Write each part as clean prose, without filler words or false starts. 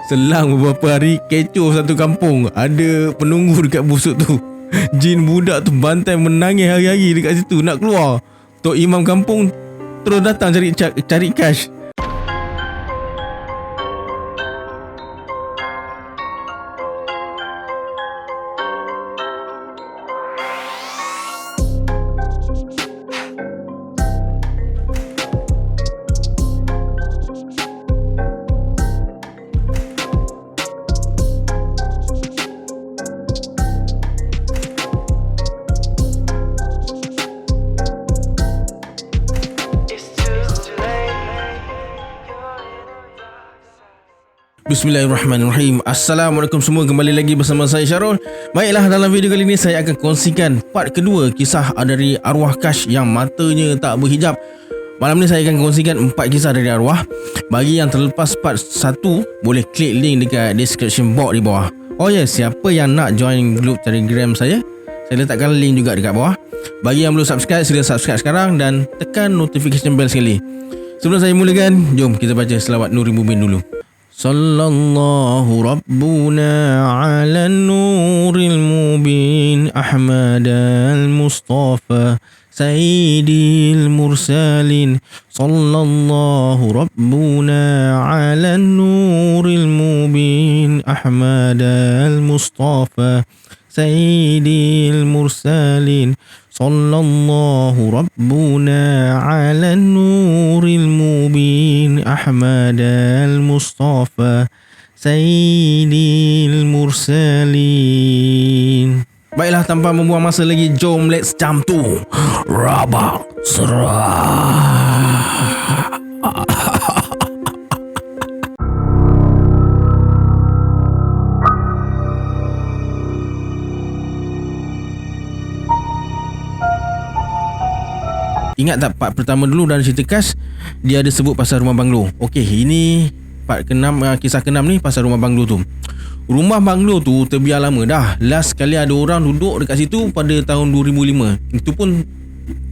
Selang beberapa hari, kecoh satu kampung. Ada penunggu dekat busuk tu. Jin budak tu bantai menangis hari-hari dekat situ nak keluar. Tok Imam kampung terus datang cari cash. Bismillahirrahmanirrahim. Assalamualaikum semua, kembali lagi bersama saya Syarul. Baiklah, dalam video kali ini saya akan kongsikan part kedua kisah dari arwah Kash yang matanya tak berhijab. Malam ni saya akan kongsikan 4 kisah dari arwah. Bagi yang terlepas part 1, boleh klik link dekat description box di bawah. Oh ya, siapa yang nak join grup Telegram saya letakkan link juga dekat bawah. Bagi yang belum subscribe, sila subscribe sekarang dan tekan notification bell sekali. Sebelum saya mulakan, jom kita baca selawat Nuri Mubin dulu. Sallallahu Rabbuna ala nuril mubin Ahmad al-Mustafa Sayyidil Mursalin. Sallallahu Rabbuna ala nuril mubin Ahmad al-Mustafa Sayyidil Mursalin. Sallallahu Rabbuna ala nuril mubin Ahmad al-Mustafa Sayyidil Mursalin. Baiklah, tanpa membuang masa lagi, jom let's jump to Rabak Serah. Ingat tak part pertama dulu dalam cerita Kash, dia ada sebut pasal rumah banglo. Okey, ini part ke-6, kisah ke-6 ni pasal rumah banglo tu. Rumah banglo tu terbiar lama dah. Last kali ada orang duduk dekat situ pada tahun 2005. Itu pun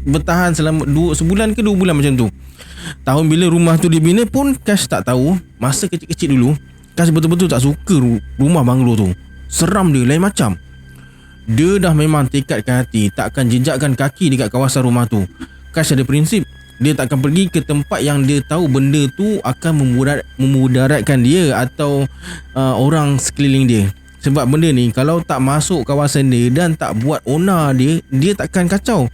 bertahan selama sebulan ke 2 bulan macam tu. Tahun bila rumah tu dibina pun Kash tak tahu. Masa kecil-kecil dulu, Kash betul-betul tak suka rumah banglo tu. Seram dia, lain macam. Dia dah memang tekadkan hati takkan jejakkan kaki dekat kawasan rumah tu. Kash ada prinsip, dia tak akan pergi ke tempat yang dia tahu benda tu akan memudaratkan dia atau orang sekeliling dia. Sebab benda ni kalau tak masuk kawasan dia dan tak buat onar dia takkan kacau.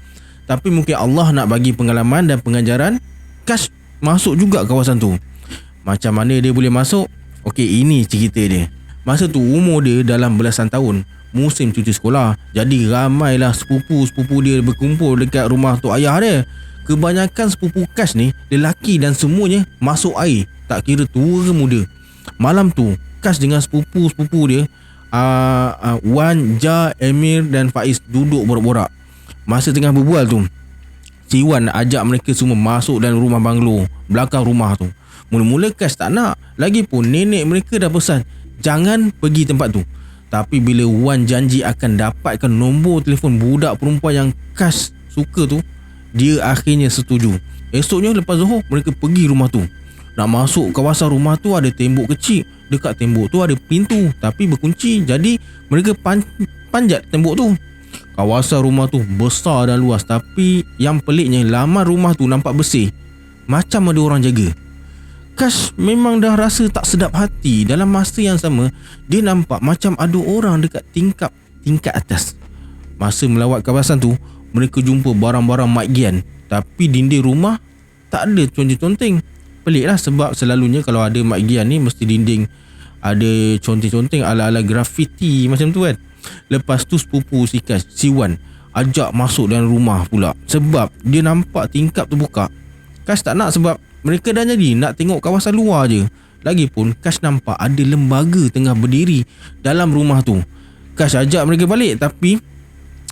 Tapi mungkin Allah nak bagi pengalaman dan pengajaran, Kash masuk juga kawasan tu. Macam mana dia boleh masuk? Okey, ini cerita dia. Masa tu umur dia dalam belasan tahun, musim cuti sekolah. Jadi ramailah sepupu-sepupu dia berkumpul dekat rumah tok ayah dia. Kebanyakan sepupu Kash ni lelaki dan semuanya masuk air, tak kira tua ke muda. Malam tu Kash dengan sepupu-sepupu dia Wan, Ja, Emir dan Faiz duduk borak-borak. Masa tengah berbual tu, si Wan ajak mereka semua masuk dalam rumah banglo belakang rumah tu. Mula-mula Kash tak nak, lagipun nenek mereka dah pesan jangan pergi tempat tu. Tapi bila Wan janji akan dapatkan nombor telefon budak perempuan yang Kash suka tu, dia akhirnya setuju. Esoknya lepas Zuhur, mereka pergi rumah tu. Nak masuk kawasan rumah tu ada tembok kecil. Dekat tembok tu ada pintu tapi berkunci. Jadi mereka panjat tembok tu. Kawasan rumah tu besar dan luas, tapi yang peliknya laman rumah tu nampak bersih, macam ada orang jaga. Kash memang dah rasa tak sedap hati. Dalam masa yang sama, dia nampak macam ada orang dekat tingkap atas. Masa melawat kawasan tu, mereka jumpa barang-barang Mat Gian, tapi dinding rumah tak ada conteng-conteng. Peliklah, sebab selalunya kalau ada Mat Gian ni mesti dinding ada conteng-conteng ala-ala graffiti macam tu kan. Lepas tu sepupu si Kash, si Wan, ajak masuk dalam rumah pula sebab dia nampak tingkap tu buka. Kash tak nak sebab mereka dah jadi nak tengok kawasan luar je. Lagipun Kash nampak ada lembaga tengah berdiri dalam rumah tu. Kash ajak mereka balik tapi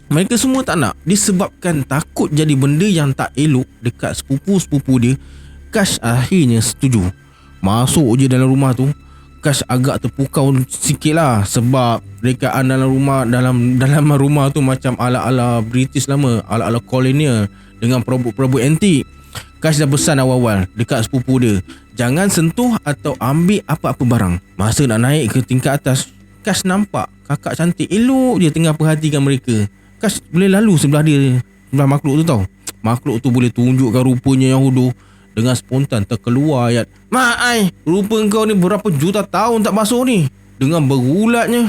mereka semua tak nak, disebabkan takut jadi benda yang tak elok dekat sepupu-sepupu dia. Kash akhirnya setuju. Masuk je dalam rumah tu. Kash agak terpukau sikit lah sebab rekaan dalam rumah tu macam ala-ala British lama, ala-ala kolonial dengan perabot-perabot antik. Kash dah pesan awal-awal dekat sepupu dia, jangan sentuh atau ambil apa-apa barang. Masa nak naik ke tingkat atas, Kash nampak kakak cantik elok je tengah perhatikan mereka. Kash boleh lalu sebelah dia, sebelah makhluk tu tau. Makhluk tu boleh tunjukkan rupanya yang hodoh. Dengan spontan terkeluar ayat, "Mak ai, rupa kau ni berapa juta tahun tak basuh ni." Dengan berulatnya,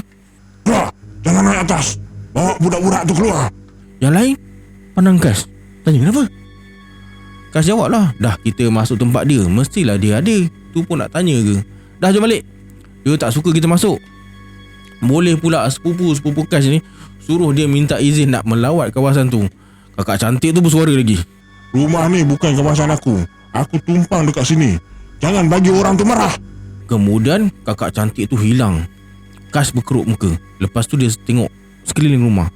Keluar, jangan naik atas. Bawa budak-budak tu keluar. yang lain pandang Kash, tanya kenapa. Kash jawab lah, dah kita masuk tempat dia, mestilah dia ada. Tu pun nak tanya ke? Dah jom balik. Dia tak suka kita masuk. Boleh pula sepupu Kash ni suruh dia minta izin nak melawat kawasan tu. Kakak cantik tu bersuara lagi, Rumah ni bukan kawasan aku. Aku tumpang dekat sini. Jangan bagi orang tu marah. Kemudian kakak cantik tu hilang. Kash berkerut muka. Lepas tu dia tengok sekeliling rumah.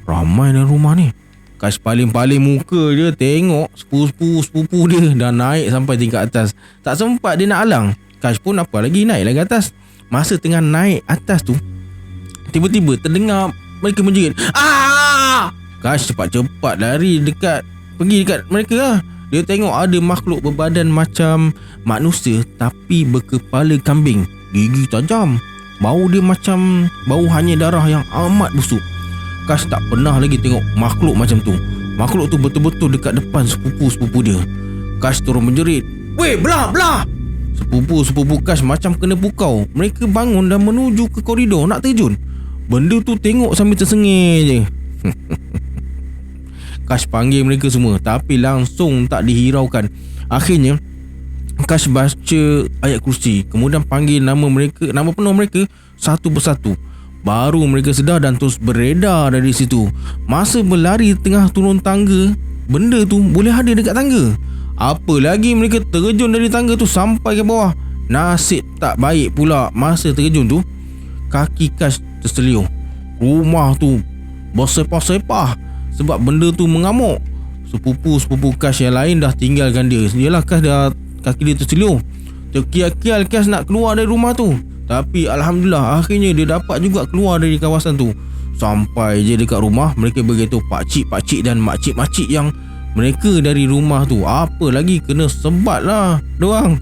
Ramai dalam rumah ni. Kash paling-paling muka dia tengok sepupu dia dah naik sampai tingkat atas. Tak sempat dia nak halang. Kash pun apa lagi naik lagi atas. Masa tengah naik atas tu, tiba-tiba terdengar mereka menjerit. Ah! Kash cepat-cepat lari pergi dekat mereka lah. Dia tengok ada makhluk berbadan macam manusia tapi berkepala kambing, gigi tajam. Bau dia macam bau hanyir darah yang amat busuk. Kash tak pernah lagi tengok makhluk macam tu. Makhluk tu betul-betul dekat depan sepupu dia. Kash terus menjerit, "Weh, belah!" Sepupu Kash macam kena pukau. Mereka bangun dan menuju ke koridor nak terjun. Benda tu tengok sambil tersengih je. Kash panggil mereka semua tapi langsung tak dihiraukan. Akhirnya Kash baca ayat kursi, kemudian panggil nama penuh mereka satu persatu. Baru mereka sedar dan terus beredar dari situ. Masa berlari tengah turun tangga, benda tu boleh ada dekat tangga. Apa lagi mereka terjun dari tangga tu sampai ke bawah. Nasib tak baik pula, masa terjun tu kaki Kash terseliuh. Rumah tu bersepah-sepah sebab benda tu mengamuk. Sepupu Kash yang lain dah tinggalkan dia. Yalah, Kash dah kaki dia terseliuh. Terkial-kial Kash nak keluar dari rumah tu. Tapi Alhamdulillah akhirnya dia dapat juga keluar dari kawasan tu. Sampai je dekat rumah, mereka beritahu pakcik-pakcik dan makcik-makcik yang mereka dari rumah tu. Apa lagi kena sebat lah doang.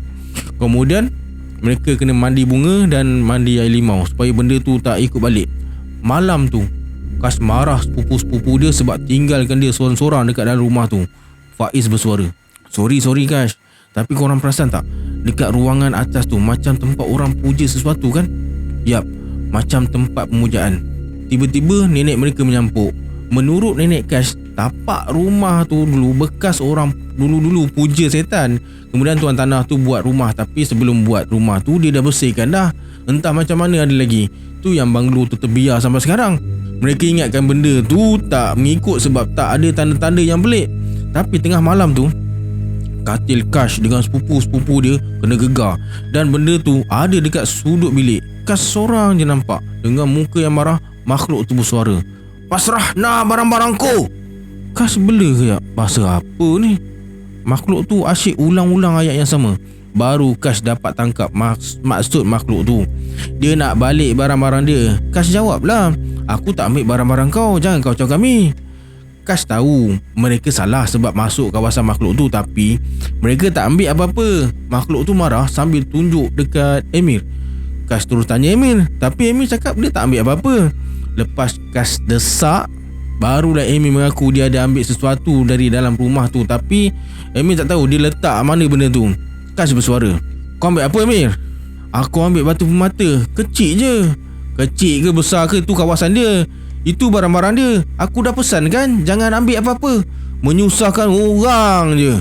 Kemudian mereka kena mandi bunga dan mandi air limau supaya benda tu tak ikut balik. Malam tu Kash marah sepupu dia sebab tinggalkan dia seorang-seorang dekat dalam rumah tu. Faiz bersuara, Sorry Kash, tapi korang perasan tak, dekat ruangan atas tu macam tempat orang puja sesuatu kan? Yap, macam tempat pemujaan. Tiba-tiba nenek mereka menyampuk. Menurut nenek Kash, tapak rumah tu dulu bekas orang dulu puja setan. Kemudian tuan tanah tu buat rumah, tapi sebelum buat rumah tu dia dah bersihkan dah. Entah macam mana ada lagi. Tu yang banglo tu terbiar sampai sekarang. Mereka ingatkan benda tu tak mengikut sebab tak ada tanda-tanda yang pelik. Tapi tengah malam tu, katil Kash dengan sepupu dia kena gegar. Dan benda tu ada dekat sudut bilik. Kash seorang je nampak. Dengan muka yang marah, makhluk tu bersuara, "Pasrah barang-barangku." Kash bela kejap, bahasa apa ni? Makhluk tu asyik ulang-ulang ayat yang sama. Baru Kash dapat tangkap maksud makhluk tu. Dia nak balik barang-barang dia. Kash jawab lah, "Aku tak ambil barang-barang kau, jangan kau cakap kami." Kash tahu mereka salah sebab masuk kawasan makhluk tu, tapi mereka tak ambil apa-apa. Makhluk tu marah sambil tunjuk dekat Emir. Kash terus tanya Emir, tapi Emir cakap dia tak ambil apa-apa. Lepas Kash desak, barulah Emir mengaku dia ada ambil sesuatu dari dalam rumah tu, tapi Emir tak tahu dia letak mana benda tu. Kash bersuara, "Kau ambil apa Emir?" "Aku ambil batu permata. Kecil je." "Kecil ke besar ke, tu kawasan dia. Itu barang-barang dia. Aku dah pesan kan, jangan ambil apa-apa. Menyusahkan orang je."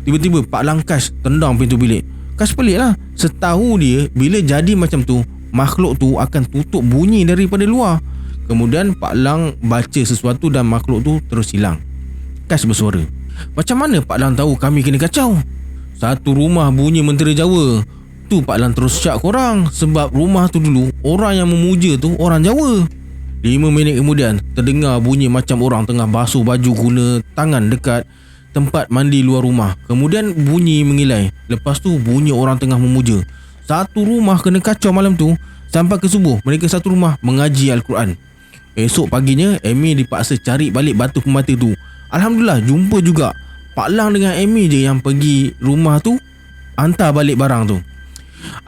Tiba-tiba Pak Lang Kash tendang pintu bilik. Kash pelik lah. Setahu dia, bila jadi macam tu, makhluk tu akan tutup bunyi daripada luar. Kemudian Pak Lang baca sesuatu dan makhluk tu terus hilang. Kash bersuara, "Macam mana Pak Lang tahu kami kena kacau? Satu rumah bunyi mentera Jawa. Tu Pak Lang terus syak korang sebab rumah tu dulu orang yang memuja tu orang Jawa." 5 minit kemudian terdengar bunyi macam orang tengah basuh baju guna tangan dekat tempat mandi luar rumah. Kemudian bunyi mengilai. Lepas tu bunyi orang tengah memuja. Satu rumah kena kacau malam tu. Sampai ke subuh mereka satu rumah mengaji Al-Quran. Esok paginya Emir dipaksa cari balik batu permata tu. Alhamdulillah jumpa juga. Pak Lang dengan Amy je yang pergi rumah tu hantar balik barang tu.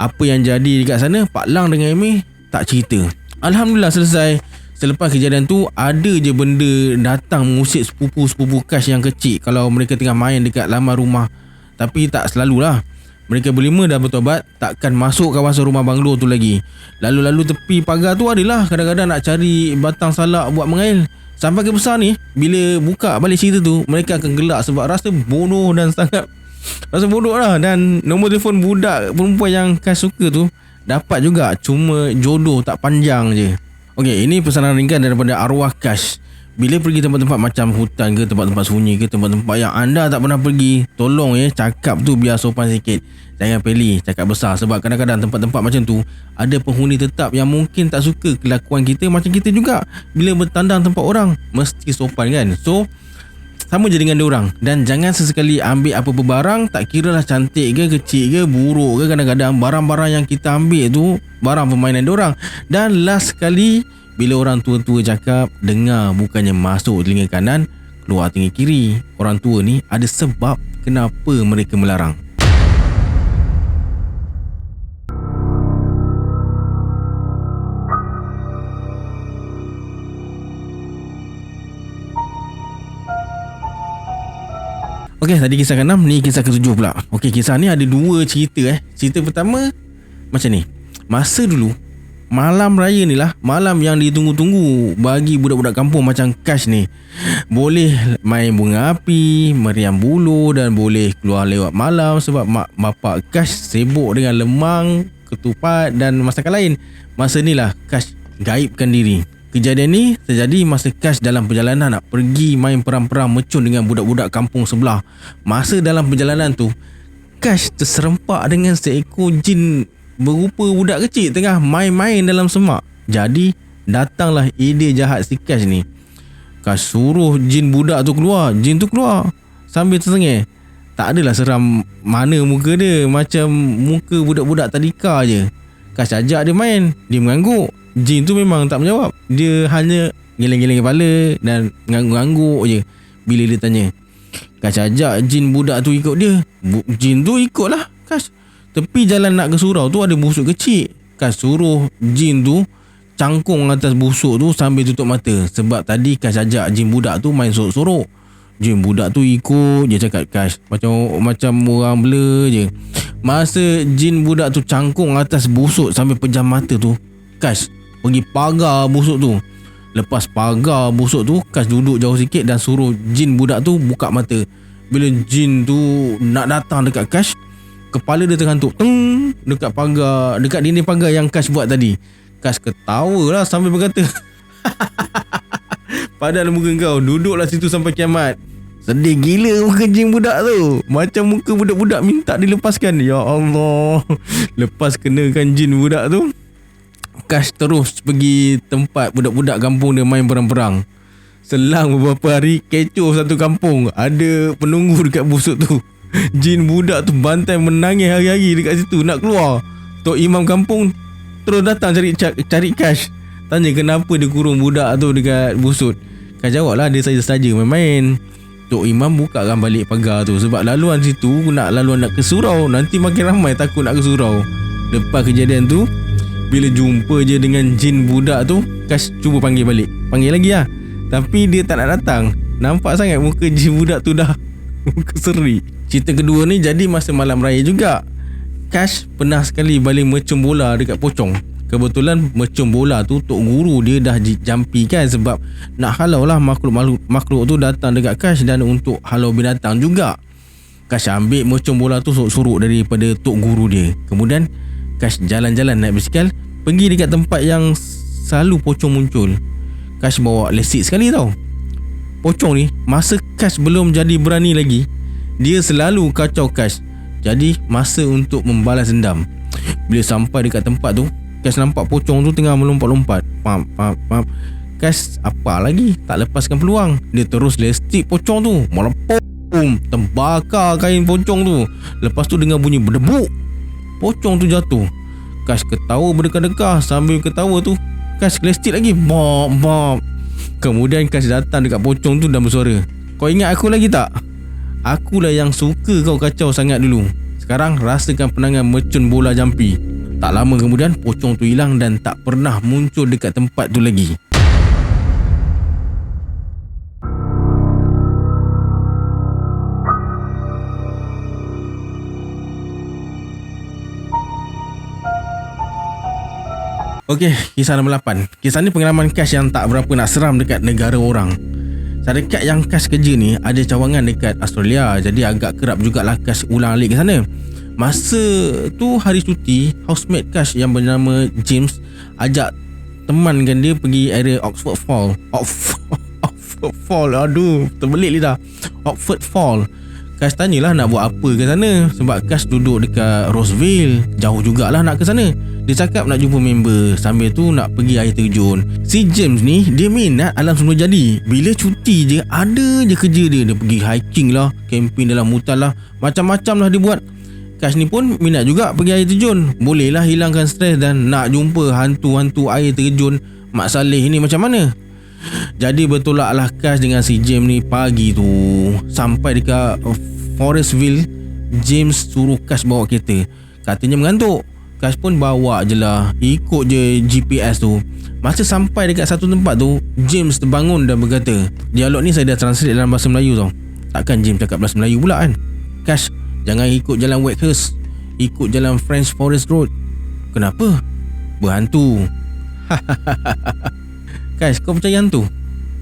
Apa yang jadi dekat sana, Pak Lang dengan Amy tak cerita. Alhamdulillah selesai. Selepas kejadian tu, ada je benda datang mengusik sepupu-sepupu Kash yang kecil kalau mereka tengah main dekat laman rumah. Tapi tak selalulah. Mereka berlima dah bertobat, takkan masuk kawasan rumah banglo tu lagi. Lalu-lalu tepi pagar tu adalah kadang-kadang nak cari batang salak buat mengail. Sampai ke besar ni, bila buka balik cerita tu, mereka akan gelak sebab rasa bodoh dan sangat rasa bodoh lah. Dan nombor telefon budak perempuan yang Kash suka tu dapat juga, cuma jodoh tak panjang je. Okey, ini pesanan ringkas daripada arwah Kash. Bila pergi tempat-tempat macam hutan ke, tempat-tempat sunyi ke, tempat-tempat yang anda tak pernah pergi, tolong cakap tu biar sopan sikit. Jangan pilih cakap besar, sebab kadang-kadang tempat-tempat macam tu ada penghuni tetap yang mungkin tak suka kelakuan kita macam kita juga. Bila bertandang tempat orang, mesti sopan kan. So, sama je dengan diorang. Dan jangan sesekali ambil apa-apa barang, tak kira lah cantik ke, kecil ke, buruk ke. Kadang-kadang barang-barang yang kita ambil tu barang permainan diorang. Dan last sekali, bila orang tua-tua cakap, dengar bukannya masuk telinga kanan, keluar telinga kiri. Orang tua ni ada sebab kenapa mereka melarang. Okey, tadi kisah ke-6, ni kisah ke-7 pula. Okey, kisah ni ada 2 cerita Cerita pertama macam ni. Masa dulu, malam raya ni lah malam yang ditunggu-tunggu bagi budak-budak kampung macam Kash ni. Boleh main bunga api, meriam bulu dan boleh keluar lewat malam sebab mak bapak Kash sibuk dengan lemang, ketupat dan masakan lain. Masa ni lah Kash gaibkan diri. Kejadian ni terjadi masa Kash dalam perjalanan nak pergi main perang-perang mecun dengan budak-budak kampung sebelah. Masa dalam perjalanan tu, Kash terserempak dengan seekor jin berupa budak kecil tengah main-main dalam semak. Jadi datanglah ide jahat si Kash ni. Kash suruh jin budak tu keluar. Jin tu keluar sambil tersengih. Tak adalah seram mana muka dia, macam muka budak-budak tadika je. Kash ajak dia main, dia mengangguk. Jin tu memang tak menjawab. Dia hanya geleng-geleng kepala dan ngangguk-ngangguk je bila dia tanya. Kash ajak jin budak tu ikut dia. Jin tu ikutlah Kash. Tepi jalan nak ke surau tu ada busuk kecil. Kash suruh jin tu cangkung atas busuk tu sambil tutup mata. Sebab tadi Kash ajak jin budak tu main sorok-sorok. Jin budak tu ikut je cakap Kash. Macam orang blur je. Masa jin budak tu cangkung atas busuk sambil pejam mata tu, Kash pergi pagar busuk tu. Lepas pagar busuk tu, Kash duduk jauh sikit dan suruh jin budak tu buka mata. Bila jin tu nak datang dekat Kash, kepala dia terhantuk dekat pagar, dekat dinding pagar yang Kash buat tadi. Kash ketawa lah sambil berkata, padahal muka kau duduklah situ sampai kiamat. Sedih gila muka jin budak tu. Macam muka budak-budak minta dilepaskan. Ya Allah. Lepas kenakan jin budak tu, Kash terus pergi tempat budak-budak kampung dia main perang-perang. Selang beberapa hari, kecoh satu kampung. Ada penunggu dekat busuk tu. Jin budak tu bantai menangis hari-hari dekat situ nak keluar. Tok Imam kampung terus datang cari Kash. Tanya kenapa dia kurung budak tu dekat busuk. Kash jawab lah dia saja-saja main-main. Tok Imam bukakan balik pagar tu sebab laluan situ laluan nak ke surau. Nanti makin ramai takut nak ke surau. Lepas kejadian tu, bila jumpa je dengan jin budak tu, Kash cuba panggil balik. Panggil lagi lah. Tapi dia tak nak datang. Nampak sangat muka jin budak tu dah muka seri. Cerita kedua ni jadi masa malam raya juga. Kash pernah sekali balik mecum bola dekat pocong. Kebetulan mecum bola tu tok guru dia dah jampi kan, sebab nak halau lah makhluk tu datang dekat Kash dan untuk halau binatang juga. Kash ambil mecum bola tu sorok daripada tok guru dia. Kemudian Kash jalan-jalan naik basikal pergi dekat tempat yang selalu pocong muncul. Kash bawa lesik sekali tau. Pocong ni masa Kash belum jadi berani lagi, dia selalu kacau Kash. Jadi masa untuk membalas dendam. Bila sampai dekat tempat tu, Kash nampak pocong tu tengah melompat-lompat. Pam. Kash apa lagi tak lepaskan peluang. Dia terus lestik pocong tu. Melepom, terbakar kain pocong tu. Lepas tu dengar bunyi berdebuk. Pocong tu jatuh. Kash ketawa berdekah-dekah. Sambil ketawa tu, Kash lestik lagi. Bom. Kemudian Kash datang dekat pocong tu dan bersuara, "Kau ingat aku lagi tak? Akulah yang suka kau kacau sangat dulu. Sekarang rasakan penangan mercun bola jampi. Tak lama kemudian pocong tu hilang dan tak pernah muncul dekat tempat tu lagi. Okey, kisah nombor 8. Kisah ni pengalaman Kash yang tak berapa nak seram dekat negara orang. Syarikat yang Kash kerja ni ada cawangan dekat Australia, jadi agak kerap jugalah Kash ulang alik ke sana. Masa tu hari cuti, housemate Kash yang bernama James ajak temankan dia pergi area Oxford Fall. Oxford Fall, aduh, terbelit lidah. Oxford Fall. Kash tanyalah nak buat apa ke sana, sebab Kash duduk dekat Roseville, jauh jugalah nak ke sana. Dia cakap nak jumpa member, sambil tu nak pergi air terjun. Si James ni dia minat alam semula jadi. Bila cuti je ada je kerja dia. Dia pergi hiking lah, camping dalam hutan lah, macam-macam lah dia buat. Kash ni pun minat juga pergi air terjun. Bolehlah hilangkan stres dan nak jumpa hantu-hantu air terjun Mak Saleh ni macam mana. Jadi bertolaklah Kash dengan si James ni pagi tu. Sampai dekat Forestville, James suruh Kash bawa kereta. Katanya mengantuk. Kash pun bawa je lah, ikut je GPS tu. Masa sampai dekat satu tempat tu, James terbangun dan berkata, dialog ni saya dah translate dalam bahasa Melayu tau. Takkan James cakap bahasa Melayu pula kan. Kash, jangan ikut jalan Wakehurst, ikut jalan French Forest Road. Kenapa? Berhantu. Kash, kau percaya hantu?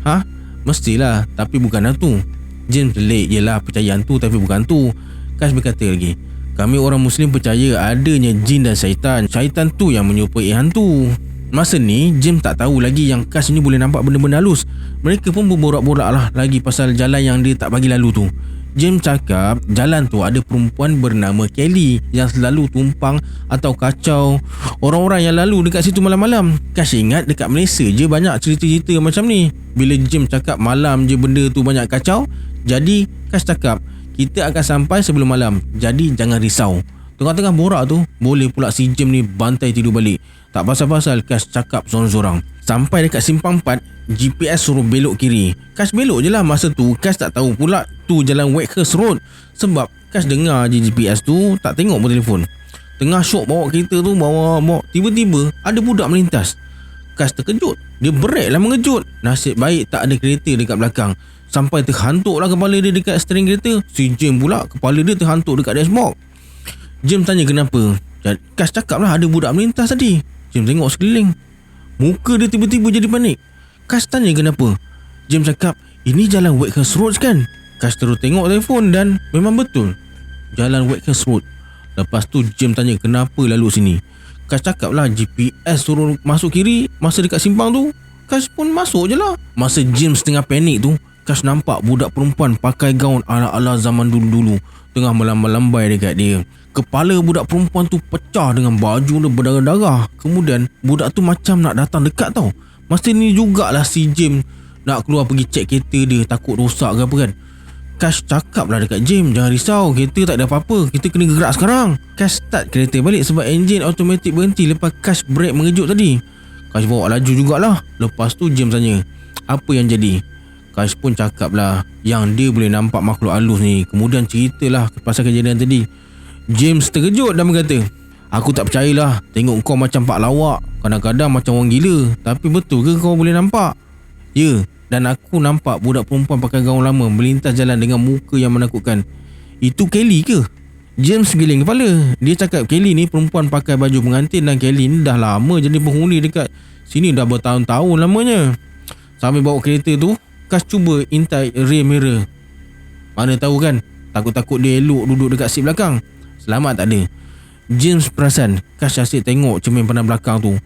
Ha? Mestilah, tapi bukan hantu. James pelik, yelah percaya hantu tapi bukan hantu. Kash berkata lagi, kami orang Muslim percaya adanya jin dan syaitan. Syaitan tu yang menyerupai hantu. Masa ni James tak tahu lagi yang Kash ni boleh nampak benda-benda halus. Mereka pun berborak-borak lah lagi pasal jalan yang dia tak bagi lalu tu. James cakap jalan tu ada perempuan bernama Kelly yang selalu tumpang atau kacau orang-orang yang lalu dekat situ malam-malam. Kash ingat dekat Malaysia je banyak cerita-cerita macam ni. Bila James cakap malam je benda tu banyak kacau, jadi Kash cakap kita akan sampai sebelum malam, jadi jangan risau. Tengah-tengah borak tu, boleh pula si James ni bantai tidur balik. Tak pasal-pasal Kash cakap sorang-sorang. Sampai dekat simpang 4, GPS suruh belok kiri. Kash belok je lah. Masa tu Kash tak tahu pula tu jalan Wakehurst Road, sebab Kash dengar je GPS tu, tak tengok pun telefon. Tengah syok bawa kereta tu, bawa tiba-tiba ada budak melintas. Kash terkejut. Dia brake lah mengejut. Nasib baik tak ada kereta dekat belakang. Sampai terhantuk lah kepala dia dekat steering kereta. Si James pula kepala dia terhantuk dekat dashboard. James tanya kenapa. Kash cakap lah ada budak melintas tadi. James tengok sekeliling, muka dia tiba-tiba jadi panik. Kash tanya kenapa. James cakap ini jalan Wakehurst Road kan. Kash terus tengok telefon dan memang betul jalan Wakehurst Road. Lepas tu James tanya kenapa lalu sini. Kash cakap lah GPS suruh masuk kiri. Masa dekat simpang tu Kash pun masuk je lah. Masa James tengah panik tu, Kash nampak budak perempuan pakai gaun ala-ala zaman dulu-dulu tengah melambai-lambai dekat dia. Kepala budak perempuan tu pecah dengan baju dia berdarah-darah. Kemudian budak tu macam nak datang dekat tau. Masa ni jugalah si James nak keluar pergi cek kereta dia, takut rosak ke apa kan. Kash cakap lah dekat James, jangan risau, kereta tak ada apa-apa, kita kena gerak sekarang. Kash start kereta balik sebab enjin automatik berhenti lepas Kash brake mengejut tadi. Kash bawa laju jugalah. Lepas tu James tanya apa yang jadi. Kash pun cakap lah yang dia boleh nampak makhluk halus ni. Kemudian ceritalah pasal kejadian tadi. James terkejut dan berkata, aku tak percayalah, tengok kau macam pak lawak, kadang-kadang macam orang gila. Tapi betul ke kau boleh nampak? Ya, dan aku nampak budak perempuan pakai gaun lama melintas jalan dengan muka yang menakutkan. Itu Kelly ke? James giling kepala. Dia cakap Kelly ni perempuan pakai baju pengantin dan Kelly ni dah lama jadi penghuni dekat sini, dah bertahun-tahun lamanya. Sambil bawa kereta tu, Kash cuba intai rear mirror. Mana tahu kan, takut-takut dia elok duduk dekat seat belakang. Selamat tak ada. James perasan Kash asyik tengok cermin pandang belakang tu.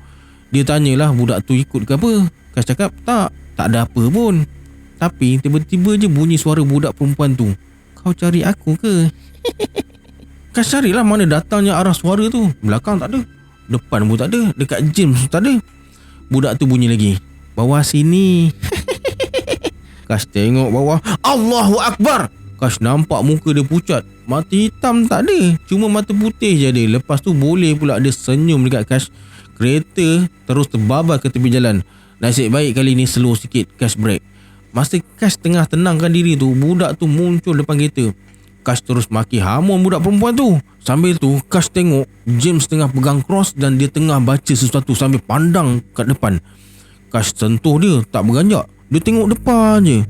Dia tanyalah budak tu ikut ke apa. Kash cakap tak ada apa pun. Tapi tiba-tiba je bunyi suara budak perempuan tu. Kau cari aku ke? Kash carilah mana datangnya arah suara tu. Belakang tak ada, depan pun tak ada, dekat James tak ada. Budak tu bunyi lagi, bawah sini. Kash tengok bawah, Allahu Akbar. Kash nampak muka dia pucat, mata hitam tak ada, cuma mata putih je ada. Lepas tu boleh pula dia senyum dekat Kash. Kereta terus terbabar ke tepi jalan. Nasib baik kali ni slow sikit Kash brake. Masa Kash tengah tenangkan diri tu, budak tu muncul depan kereta. Kash terus maki hamun budak perempuan tu. Sambil tu Kash tengok James tengah pegang cross dan dia tengah baca sesuatu sambil pandang kat depan. Kash sentuh dia, tak beranjak. Dia tengok depan je.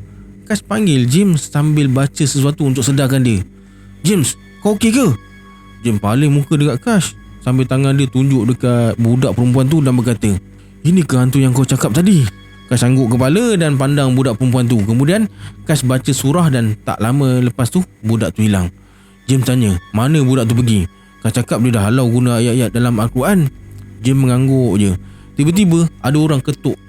Kash panggil James sambil baca sesuatu untuk sedarkan dia. James, kau okey ke? James paling muka dekat Kash sambil tangan dia tunjuk dekat budak perempuan tu dan berkata, ini ke hantu yang kau cakap tadi? Kash angguk kepala dan pandang budak perempuan tu. Kemudian Kash baca surah dan tak lama lepas tu budak tu hilang. James tanya, mana budak tu pergi? Kash cakap dia dah halau guna ayat-ayat dalam Al-Quran. James mengangguk je. Tiba-tiba ada orang ketuk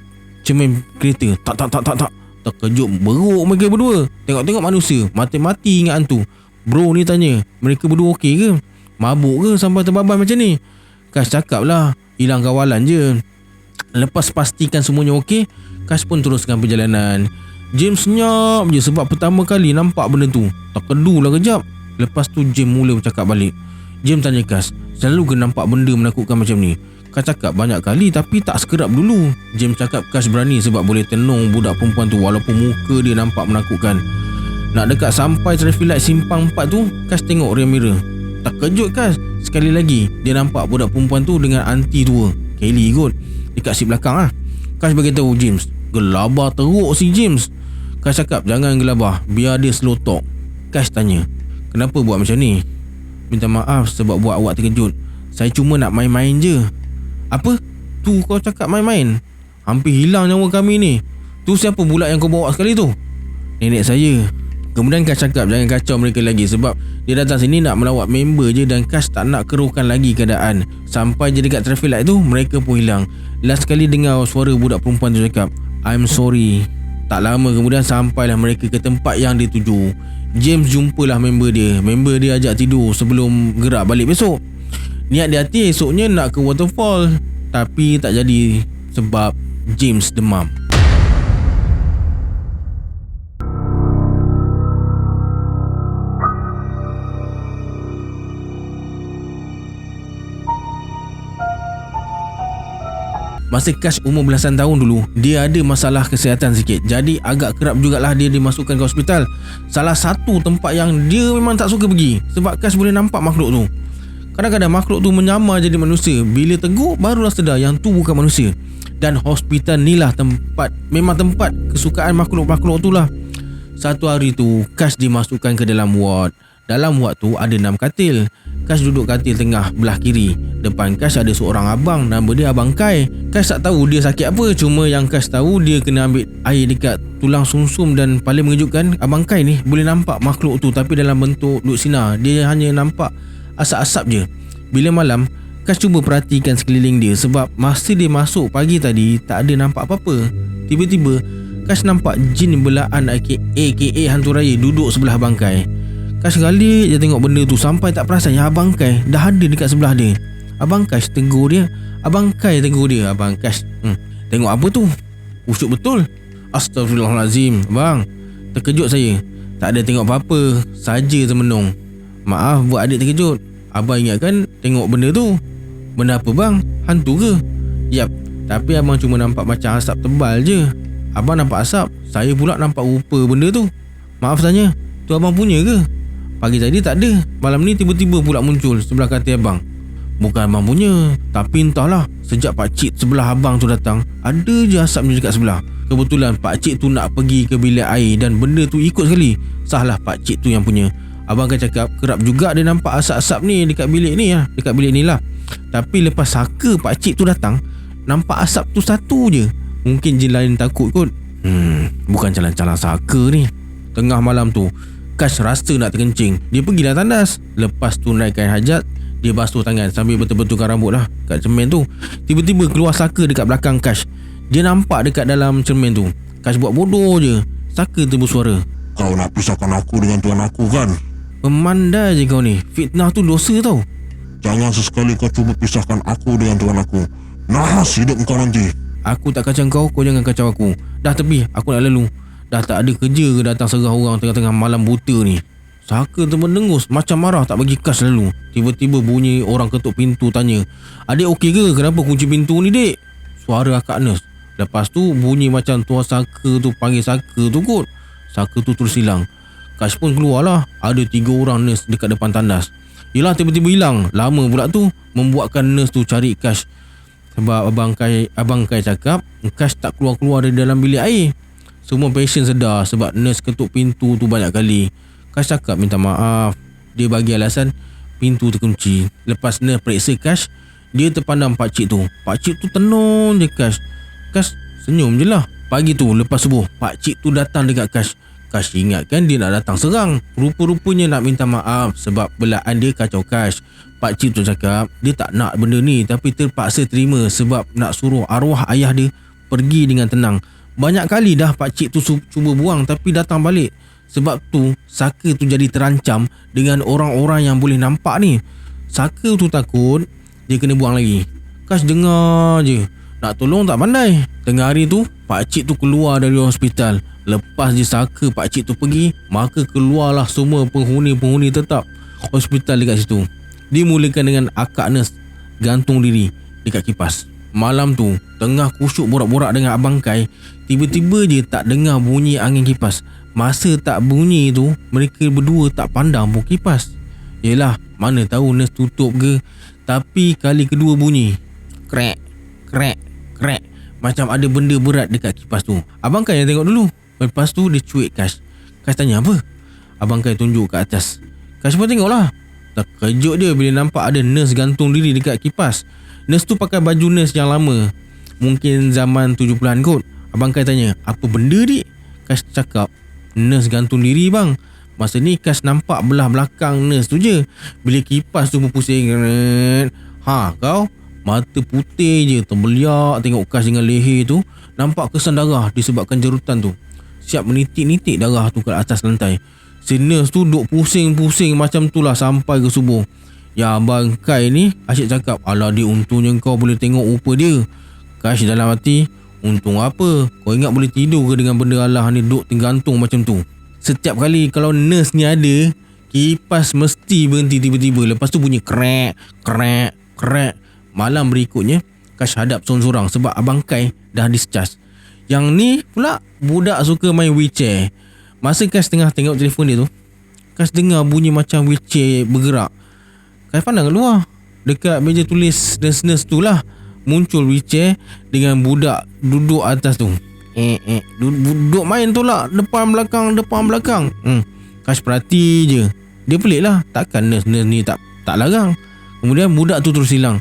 cermin kereta. Tak. Terkejut beruk mereka berdua. Tengok-tengok manusia, mati-mati ingat hantu. Bro ni tanya, mereka berdua okey ke? Mabuk ke sampai terbaban macam ni? Kash cakap lah, hilang kawalan je. Lepas pastikan semuanya okey, Kash pun teruskan perjalanan. James senyap je sebab pertama kali nampak benda tu. Terkedu lah kejap. Lepas tu James mula bercakap balik. James tanya Kash, selalu ke nampak benda menakutkan macam ni? Kash cakap banyak kali tapi tak sekerap dulu. James cakap Kash berani sebab boleh tenung budak perempuan tu walaupun muka dia nampak menakutkan. Nak dekat sampai traffic light simpang 4 tu, Kash tengok rear mirror. Terkejut Kash. Sekali lagi dia nampak budak perempuan tu dengan aunty tua, Kelly kot, dekat seat belakang lah. Kash beritahu James. Gelabah teruk si James. Kash cakap jangan gelabah, biar dia slow talk. Kash tanya, kenapa buat macam ni? Minta maaf sebab buat awak terkejut. Saya cuma nak main-main je. Apa? Tu kau cakap main-main? Hampir hilang nyawa kami ni. Tu siapa pula yang kau bawa sekali tu? Nenek saya. Kemudian Kash cakap jangan kacau mereka lagi sebab dia datang sini nak melawat member je dan Kash tak nak keruhkan lagi keadaan. Sampai je dekat traffic light tu, mereka pun hilang. Last kali dengar suara budak perempuan tu cakap, I'm sorry. Tak lama kemudian sampailah mereka ke tempat yang dituju. James jumpalah member dia. Member dia ajak tidur sebelum gerak balik besok. Niat di hati esoknya nak ke waterfall, tapi tak jadi sebab James demam. Masa Kash umur belasan tahun dulu, dia ada masalah kesihatan sikit. Jadi agak kerap jugalah dia dimasukkan ke hospital. Salah satu tempat yang dia memang tak suka pergi sebab Kash boleh nampak makhluk tu. Kadang-kadang makhluk tu menyamar jadi manusia. Bila tegur barulah sedar yang tu bukan manusia. Dan hospital ni lah memang tempat kesukaan makhluk-makhluk tu lah. Satu hari tu Kash dimasukkan ke dalam ward. Dalam ward tu ada 6 katil. Kash duduk katil tengah belah kiri. Depan Kash ada seorang abang, nama dia Abang Kai. Kash tak tahu dia sakit apa. Cuma yang Kash tahu dia kena ambil air dekat tulang sumsum. Dan paling mengejutkan, Abang Kai ni boleh nampak makhluk tu tapi dalam bentuk duk sinar. Dia hanya nampak asap-asap je. Bila malam, Kash cuba perhatikan sekeliling dia sebab masa dia masuk pagi tadi tak ada nampak apa-apa. Tiba-tiba Kash nampak jin belaan aka hantu raya duduk sebelah Abang Kai. Kash galik je tengok benda tu sampai tak perasan yang Abang Kai dah ada dekat sebelah dia. Abang Kash tegur dia. Abang Kai tegur dia. Abang Kash, tengok apa tu? Usyuk betul. Astaghfirullahalazim. Bang, terkejut saya. Tak ada tengok apa-apa, saja termenung. Maaf buat adik terkejut. Abang ingatkan tengok benda tu. Benda apa bang? Hantu ke? Yap, tapi abang cuma nampak macam asap tebal je. Abang nampak asap, saya pula nampak rupa benda tu. Maaf tanya, tu abang punya ke? Pagi tadi tak ada, malam ni tiba-tiba pula muncul sebelah katil abang. Bukan abang punya, tapi entahlah, sejak pakcik sebelah abang tu datang, ada je asapnya dekat sebelah. Kebetulan pakcik tu nak pergi ke bilik air dan benda tu ikut sekali. Sahlah pakcik tu yang punya. Abang kan cakap kerap juga dia nampak asap-asap ni dekat bilik ni lah, dekat bilik ni lah. Tapi lepas saka pakcik tu datang, nampak asap tu satu je. Mungkin jin lain takut kot. Bukan calang-calang saka ni. Tengah malam tu Kash rasa nak terkencing. Dia pergilah tandas. Lepas tu naik kain hajat, dia basuh tangan sambil betul-betulkan rambut lah kat cermin tu. Tiba-tiba keluar saka dekat belakang Kash. Dia nampak dekat dalam cermin tu. Kash buat bodoh je. Saka tu bersuara, Kau nak pisahkan aku dengan tuan aku kan? memandai je kau ni. Fitnah tu dosa tau. Jangan sesekali kau cuba pisahkan aku dengan tuan aku. Nahas hidup kau nanti. Aku tak kacau kau, kau jangan kacau aku. Dah tepi, aku nak lalu. Dah tak ada kerja ke datang serah orang tengah-tengah malam buta ni. Saka termendengus macam marah tak bagi Kash lalu. Tiba-tiba bunyi orang ketuk pintu tanya, Adik okey ke? Kenapa kunci pintu ni dek? Suara Akak Nurse. Lepas tu bunyi macam tuan Saka tu panggil Saka tu kot. Saka tu terus hilang. Kash pun keluar lah. Ada 3 orang nurse dekat depan tandas. Yelah tiba-tiba hilang. Lama pula tu membuatkan nurse tu cari Kash. Sebab Abang Kai cakap Kash tak keluar-keluar dari dalam bilik air. Semua patient sedar sebab nurse ketuk pintu tu banyak kali. Kash cakap minta maaf. Dia bagi alasan pintu terkunci. Lepas nurse periksa Kash, dia terpandang pakcik tu. Pakcik tu tenung je Kash. Kash senyum je lah. Pagi tu lepas subuh, pakcik tu datang dekat Kash. Kash ingatkan dia nak datang serang. Rupa-rupanya nak minta maaf sebab belaan dia kacau Kash. Pakcik tu cakap dia tak nak benda ni tapi terpaksa terima sebab nak suruh arwah ayah dia pergi dengan tenang. Banyak kali dah pakcik tu cuba buang tapi datang balik. Sebab tu Saka tu jadi terancam dengan orang-orang yang boleh nampak ni. Saka tu takut dia kena buang lagi. Kash dengar je. Nak tolong tak pandai. Tengah hari tu pakcik tu keluar dari hospital. Lepas je Saka pakcik tu pergi, maka keluarlah semua penghuni-penghuni tetap hospital dekat situ. Dimulakan dengan akak nurse gantung diri dekat kipas. Malam tu tengah kusyuk borak-borak dengan Abang Kai, tiba-tiba je tak dengar bunyi angin kipas. Masa tak bunyi tu, mereka berdua tak pandang pun kipas. Yelah, mana tahu nurse tutup ke. Tapi kali kedua bunyi krek, krek, krek. Macam ada benda berat dekat kipas tu. Abang Kai yang tengok dulu. Lepas tu dia cuik Kash. Kash tanya apa? Abang Kai tunjuk ke atas. Kash pun tengok lah. Terkejut dia bila nampak ada nurse gantung diri dekat kipas. Nurse tu pakai baju nurse yang lama. Mungkin zaman 70-an kot. Abang Kai tanya, apa benda dik? Kash cakap, nurse gantung diri bang. Masa ni Kash nampak belah belakang nurse tu je. Bila kipas tu berpusing, kau mata putih je terbeliak tengok Kash dengan leher tu. Nampak kesan darah disebabkan jerutan tu. Siap menitik-nitik darah tu ke atas lantai. Si nurse tu duk pusing-pusing macam tu lah sampai ke subuh. Ya Abang Kai ni asyik cakap, alah dia untungnya kau boleh tengok rupa dia. Kash dalam hati, untung apa? Kau ingat boleh tidur ke dengan benda Allah ni duk tergantung macam tu? Setiap kali kalau nurse ni ada, kipas mesti berhenti tiba-tiba. Lepas tu bunyi krek, krek, krek. Malam berikutnya Kash hadap sorang-sorang sebab Abang Kai dah discharge. Yang ni pula budak suka main wheelchair. Masa Kash tengah tengok telefon dia tu, Kash dengar bunyi macam wheelchair bergerak. Kash pandang keluar. Dekat meja tulis nurse tu lah muncul wheelchair dengan budak duduk atas tu. Duduk main tu lah, depan belakang. Kash perhati je. Dia pelik lah, takkan nurse ni tak larang. Kemudian budak tu terus hilang.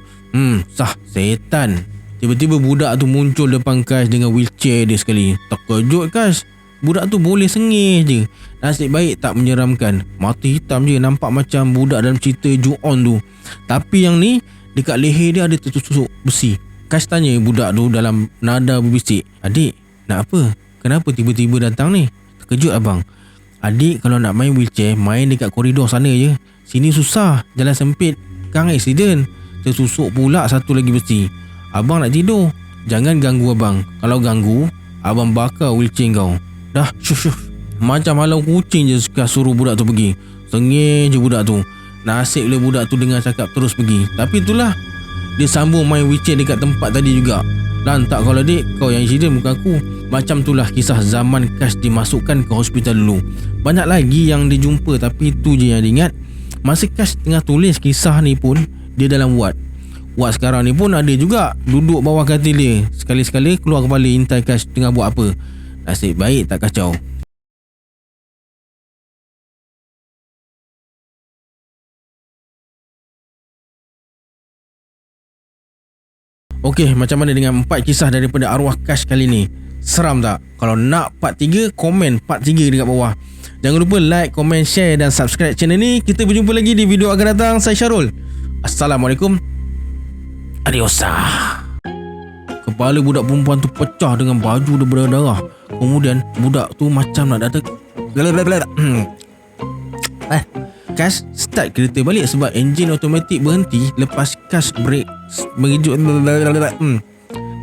Sah setan. Tiba-tiba budak tu muncul depan Kash dengan wheelchair dia sekali. Terkejut Kash. Budak tu boleh sengih je. Nasib baik tak menyeramkan. Mata hitam je, nampak macam budak dalam cerita Ju-on tu. Tapi yang ni dekat leher dia ada tertusuk besi. Kash tanya budak tu dalam nada berbisik, adik nak apa? Kenapa tiba-tiba datang ni? Terkejut abang. Adik kalau nak main wheelchair, main dekat koridor sana je. Sini susah, jalan sempit, kan accident. Tersusuk pula satu lagi besi. Abang nak tidur, jangan ganggu abang. Kalau ganggu, abang bakar wheelchair kau. Dah, syuh. Macam halau kucing je suruh budak tu pergi. Sengih je budak tu. Nasib le budak tu dengar cakap terus pergi. Tapi itulah, dia sambung main wheelchair dekat tempat tadi juga. Lantak kau lah dik, kau yang insiden bukan aku. Macam itulah kisah zaman Kash dimasukkan ke hospital dulu. Banyak lagi yang dia jumpa, tapi itu je yang dia ingat. Masa Kash tengah tulis kisah ni pun, dia dalam ward. Ward sekarang ni pun ada juga duduk bawah katil dia. Sekali-sekala keluar kepala intai Kash tengah buat apa. Nasib baik tak kacau. Okey, macam mana dengan 4 kisah daripada arwah Kash kali ni? Seram tak? Kalau nak part 3, komen part 3 dekat bawah. Jangan lupa like, komen, share dan subscribe channel ni. Kita berjumpa lagi di video akan datang. Saya Syarul. Assalamualaikum. Adios. Kepala budak perempuan tu pecah dengan baju dia berdarah. Kemudian budak tu macam nak datang. Kash start kereta balik sebab enjin automatik berhenti lepas Kash brake. Mengejut.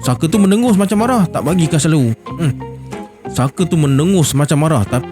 Saka tu mendengus macam marah, tak bagi Kash lalu. Saka tu mendengus macam marah, tapi